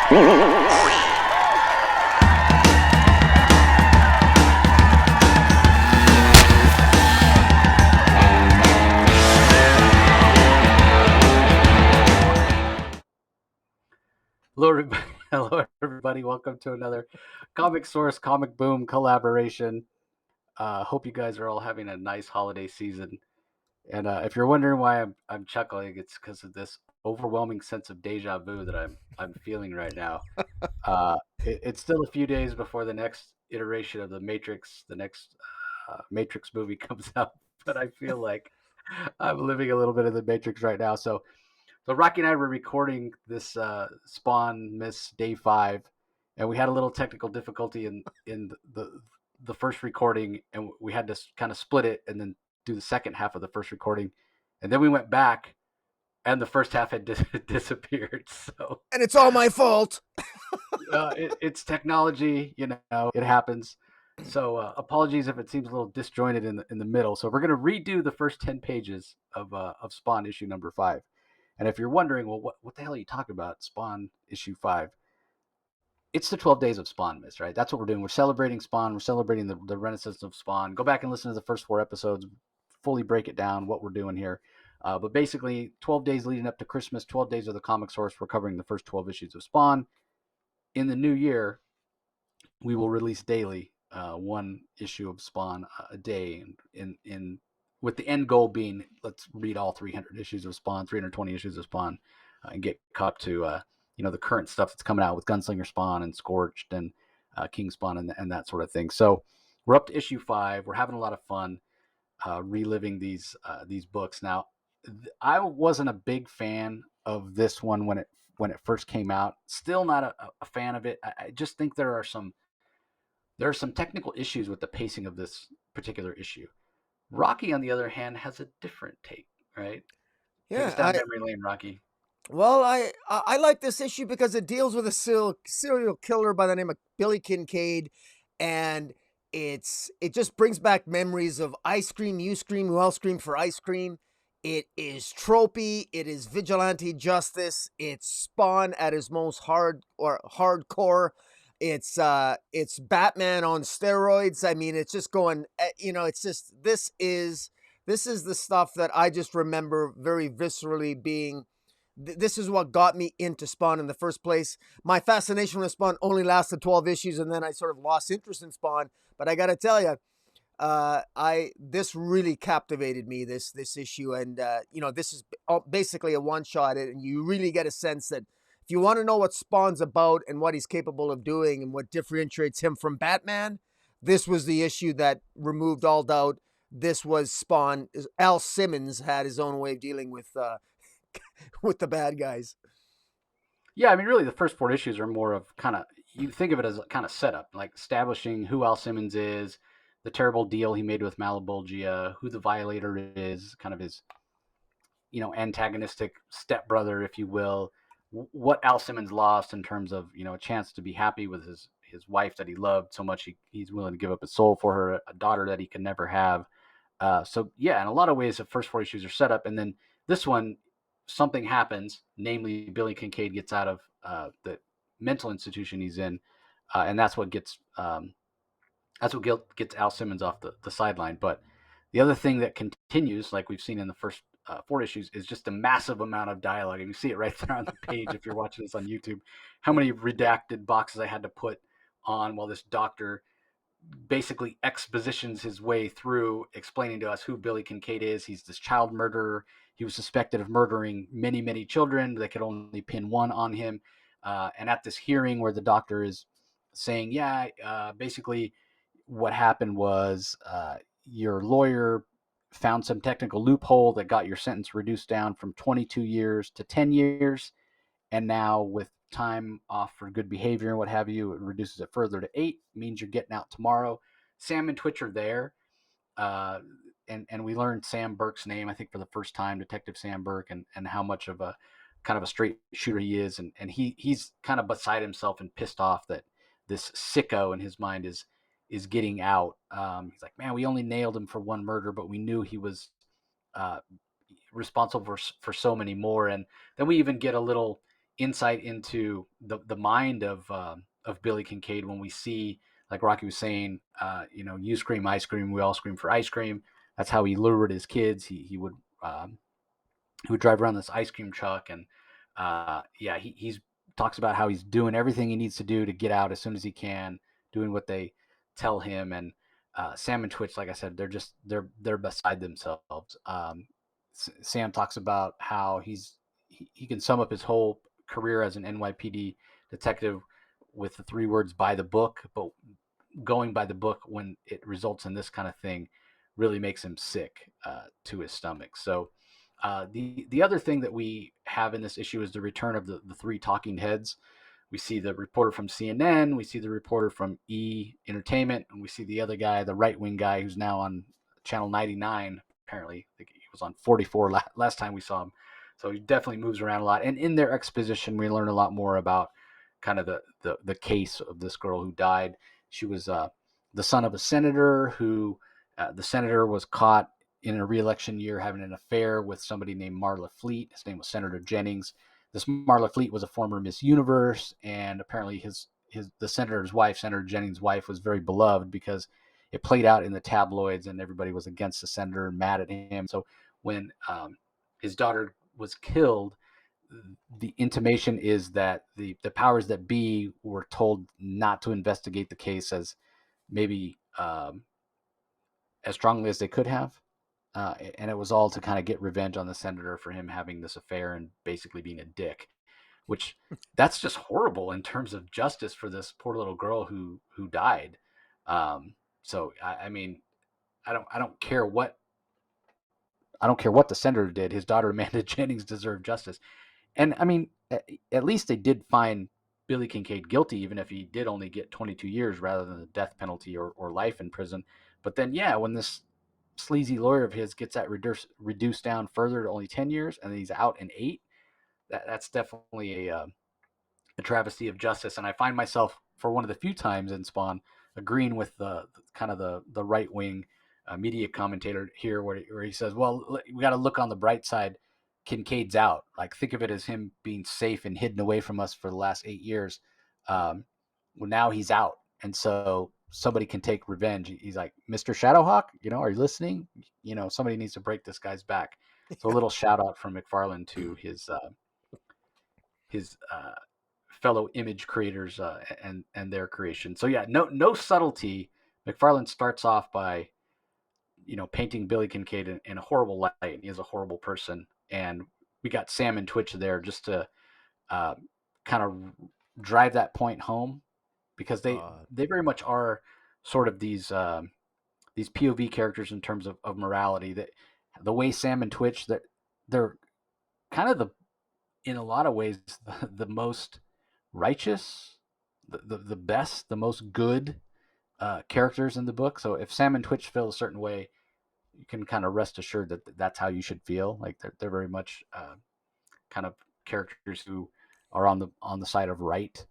Hello, everybody. Hello, everybody. Welcome to another Comic Source Comic Boom collaboration. Hope you guys are all having a nice holiday season. And if you're wondering why I'm chuckling, it's because of this overwhelming sense of deja vu that I'm feeling right now. It's still a few days before the next iteration of the Matrix, the next Matrix movie comes out, but I feel like I'm living a little bit of the Matrix right now. So Rocky and I were recording this Spawn Miss Day 5, and we had a little technical difficulty in the first recording, and we had to kind of split it and then do the second half of the first recording, and then we went back, and the first half had disappeared. So And it's all my fault. it's technology, it happens. So apologies if it seems a little disjointed in the middle. So we're going to redo the first 10 pages of Spawn issue number 5. And if you're wondering, well, what the hell are you talking about? Spawn issue 5. It's the 12 days of Spawn, Miss, right? That's what we're doing. We're celebrating Spawn. We're celebrating the renaissance of Spawn. Go back and listen to the first 4 episodes, fully break it down, what we're doing here. But basically, 12 days leading up to Christmas, 12 days of the comic source. We're covering the first 12 issues of Spawn. In the new year, we will release daily one issue of Spawn a day, in with the end goal being, let's read all 300 issues of Spawn, 320 issues of Spawn, and get caught to the current stuff that's coming out with Gunslinger Spawn and Scorched and King Spawn and that sort of thing. So we're up to issue 5. We're having a lot of fun reliving these books. Now, I wasn't a big fan of this one when it first came out. Still not a fan of it. I just think there are some technical issues with the pacing of this particular issue. Rocky, on the other hand, has a different take, right? Take us Yeah, down memory lane, Rocky. I like this issue because it deals with a serial killer by the name of Billy Kincaid, and it just brings back memories of ice cream. You scream, who else screamed for ice cream? It is tropey. It is vigilante justice. It's Spawn at his most hardcore. It's Batman on steroids. I mean, it's just going. It's just this is the stuff that I just remember very viscerally being. This is what got me into Spawn in the first place. My fascination with Spawn only lasted 12 issues, and then I sort of lost interest in Spawn. But I got to tell you, this really captivated me, this issue, and this is basically a one shot, and you really get a sense that if you want to know what Spawn's about and what he's capable of doing and what differentiates him from Batman, this was the issue that removed all doubt. This was Spawn. Al Simmons had his own way of dealing with with the bad guys. Yeah, I mean, really, the first 4 issues are more of kind of, you think of it as kind of setup, like establishing who Al Simmons is, the terrible deal he made with Malabulgia, who the Violator is, kind of his, antagonistic stepbrother, if you will, what Al Simmons lost in terms of, a chance to be happy with his wife that he loved so much he's willing to give up his soul for her, a daughter that he could never have. So yeah, in a lot of ways, the first 4 issues are set up, and then this one, something happens, namely Billy Kincaid gets out of the mental institution he's in, and that's what gets Al Simmons off the sideline. But the other thing that continues, like we've seen in the first 4 issues, is just a massive amount of dialogue. And you see it right there on the page if you're watching this on YouTube, how many redacted boxes I had to put on while this doctor basically expositions his way through explaining to us who Billy Kincaid is. He's this child murderer. He was suspected of murdering many, many children. They could only pin one on him. And at this hearing where the doctor is saying, basically what happened was your lawyer found some technical loophole that got your sentence reduced down from 22 years to 10 years. And now with time off for good behavior and what have you, it reduces it further to 8, means you're getting out tomorrow. Sam and Twitch are there. Uh, and we learned Sam Burke's name, I think, for the first time, Detective Sam Burke, and how much of a kind of a straight shooter he is. And he's kind of beside himself and pissed off that this sicko in his mind is getting out. He's like, man, we only nailed him for one murder, but we knew he was uh, responsible for so many more. And then we even get a little insight into the mind of Billy Kincaid when we see, like Rocky was saying, you scream ice cream, we all scream for ice cream. That's how he lured his kids. Um, he would drive around this ice cream truck, and yeah, he's talks about how he's doing everything he needs to do to get out as soon as he can, doing what they tell him. And Sam and Twitch, like I said, they're beside themselves. Sam talks about how he can sum up his whole career as an NYPD detective with the three words "by the book," but going by the book when it results in this kind of thing really makes him sick to his stomach. So the other thing that we have in this issue is the return of the three talking heads. We see the reporter from CNN, we see the reporter from E Entertainment, and we see the other guy, the right wing guy, who's now on channel 99. Apparently, I think he was on 44 last time we saw him. So he definitely moves around a lot. And in their exposition, we learn a lot more about kind of the case of this girl who died. She was the son of a senator who the senator was caught in a re-election year having an affair with somebody named Marla Fleet. His name was Senator Jennings. This Marla Fleet was a former Miss Universe, and apparently the senator's wife, Senator Jennings' wife, was very beloved because it played out in the tabloids, and everybody was against the senator and mad at him. So when his daughter was killed, the intimation is that the powers that be were told not to investigate the case as maybe as strongly as they could have. And it was all to kind of get revenge on the senator for him having this affair and basically being a dick, which that's just horrible in terms of justice for this poor little girl who died. So I mean, I don't care what the senator did. His daughter Amanda Jennings deserved justice, and I mean, at least they did find Billy Kincaid guilty, even if he did only get 22 years rather than the death penalty or life in prison. But then, yeah, when this sleazy lawyer of his gets that reduced down further to only 10 years and he's out in 8, that's definitely a travesty of justice. And I find myself, for one of the few times in Spawn, agreeing with the kind of the right wing media commentator here, where he says, "Well, we got to look on the bright side. Kincaid's out. Like, think of it as him being safe and hidden away from us for the last 8 years. Well, now he's out, and so somebody can take revenge." He's like, "Mr. Shadowhawk, are you listening? Somebody needs to break this guy's back." So a little shout out from McFarlane to his fellow image creators and their creation. So yeah, no subtlety. McFarlane starts off by painting Billy Kincaid in a horrible light. He is a horrible person, and we got Sam and Twitch there just to kind of drive that point home, because they very much are sort of these POV characters in terms of morality. That the way Sam and Twitch, that they're kind of in a lot of ways the most righteous, the best, the most good characters in the book. So if Sam and Twitch feel a certain way, you can kind of rest assured that that's how you should feel. Like they're very much kind of characters who are on the side of right.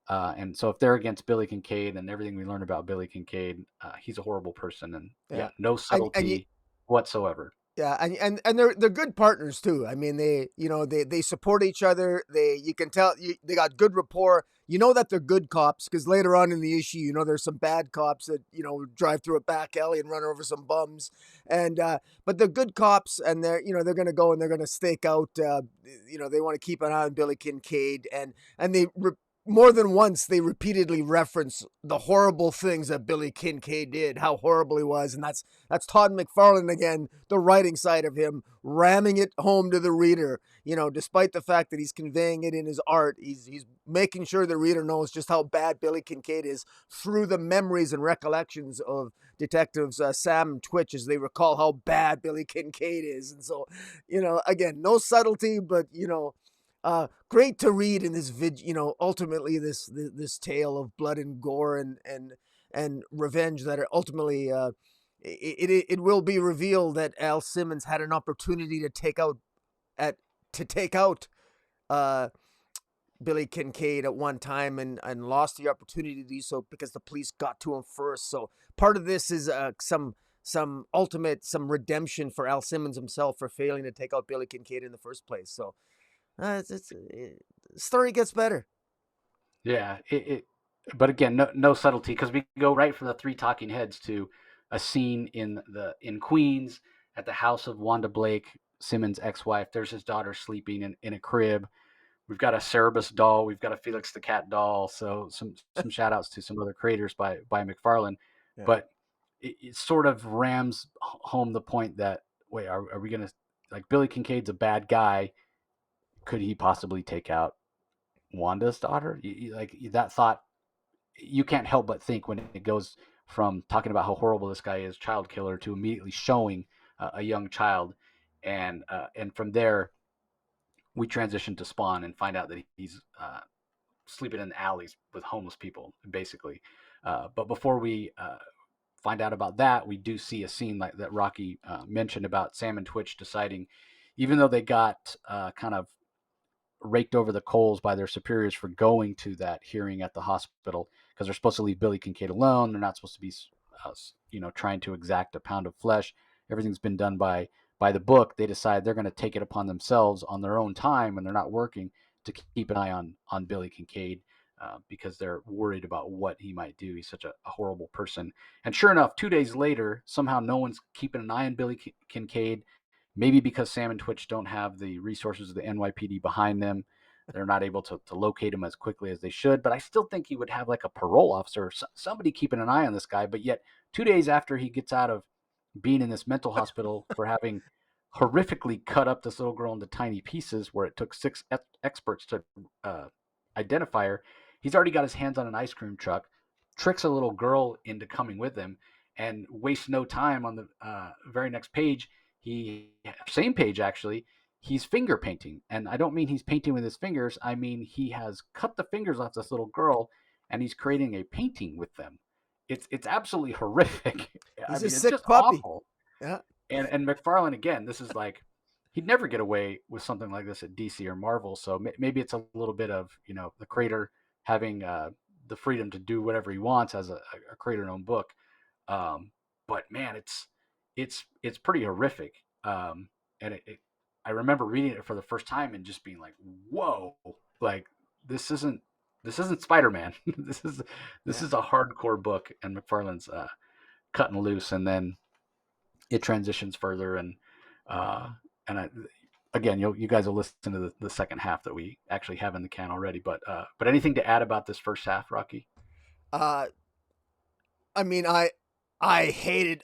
And so if they're against Billy Kincaid and everything we learn about Billy Kincaid, he's a horrible person, and Yeah. no And subtlety whatsoever. yeah, and they're good partners too. I mean, they support each other. You can tell they got good rapport. You know that they're good cops because later on in the issue, there's some bad cops that drive through a back alley and run over some bums, and but they're good cops, and they're gonna go and they're gonna stake out. They want to keep an eye on Billy Kincaid, and more than once they repeatedly reference the horrible things that Billy Kincaid did, how horrible he was, and that's Todd McFarlane again, the writing side of him, ramming it home to the reader. Despite the fact that he's conveying it in his art, he's making sure the reader knows just how bad Billy Kincaid is through the memories and recollections of detectives Sam and Twitch as they recall how bad Billy Kincaid is. And so, again, no subtlety, but great to read in this ultimately this tale of blood and gore and revenge that are ultimately it will be revealed that Al Simmons had an opportunity to take out uh Billy Kincaid at one time and lost the opportunity to do so because the police got to him first. So part of this is some redemption for Al Simmons himself for failing to take out Billy Kincaid in the first place. So story gets better. Yeah, but again, no subtlety because we go right from the three talking heads to a scene in Queens at the house of Wanda Blake, Simmons' ex-wife. There's his daughter sleeping in a crib. We've got a Cerebus doll. We've got a Felix the Cat doll. So some shout outs to some other creators by McFarlane. Yeah. But it sort of rams home the point that, wait, are we going to, like, Billy Kincaid's a bad guy. Could he possibly take out Wanda's daughter? Like that thought, you can't help but think when it goes from talking about how horrible this guy is, child killer, to immediately showing a young child. And from there, we transition to Spawn and find out that he's sleeping in the alleys with homeless people, basically. But before we find out about that, we do see a scene like that Rocky mentioned about Sam and Twitch deciding, even though they got kind of raked over the coals by their superiors for going to that hearing at the hospital because they're supposed to leave Billy Kincaid alone. They're not supposed to be, trying to exact a pound of flesh. Everything's been done by the book. They decide they're going to take it upon themselves on their own time when they're not working to keep an eye on Billy Kincaid. Because they're worried about what he might do. He's such a horrible person. And sure enough, 2 days later, somehow no one's keeping an eye on Billy Kincaid. Maybe because Sam and Twitch don't have the resources of the NYPD behind them. They're not able to locate him as quickly as they should. But I still think he would have like a parole officer, somebody keeping an eye on this guy. But yet, 2 days after he gets out of being in this mental hospital for having horrifically cut up this little girl into tiny pieces, where it took six experts to identify her, he's already got his hands on an ice cream truck, tricks a little girl into coming with him, and wastes no time. On the very next page, same page actually, he's finger painting. And I don't mean he's painting with his fingers. I mean he has cut the fingers off this little girl and he's creating a painting with them. It's absolutely horrific. I He's a mean, it's sick just puppy. awful. Yeah. And McFarlane, again, this is like, he'd never get away with something like this at DC or Marvel. So maybe it's a little bit of, the creator having the freedom to do whatever he wants as a creator-owned book. But man, it's pretty horrific. And I remember reading it for the first time and just being like, whoa, like this isn't Spider-Man. this Yeah. is a hardcore book, and McFarlane's cutting loose, and then it transitions further, uh, and again, you guys will listen to the second half that we actually have in the can already. But anything to add about this first half, Rocky? Uh, I mean, I hate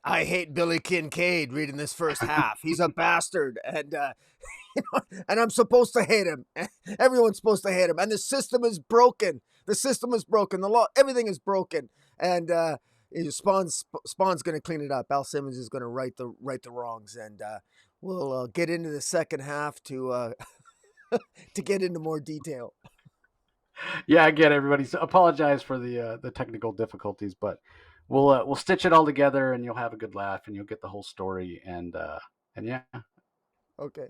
Billy Kincaid reading this first half. He's a bastard, and and I'm supposed to hate him. Everyone's supposed to hate him, and the system is broken. The system is broken. The law, everything is broken, and Spawn's going to clean it up. Al Simmons is going to right the wrongs, and we'll get into the second half to to get into more detail. Yeah, again, everybody, so apologize for the technical difficulties, but we'll stitch it all together, and you'll have a good laugh, and you'll get the whole story, and yeah. Okay.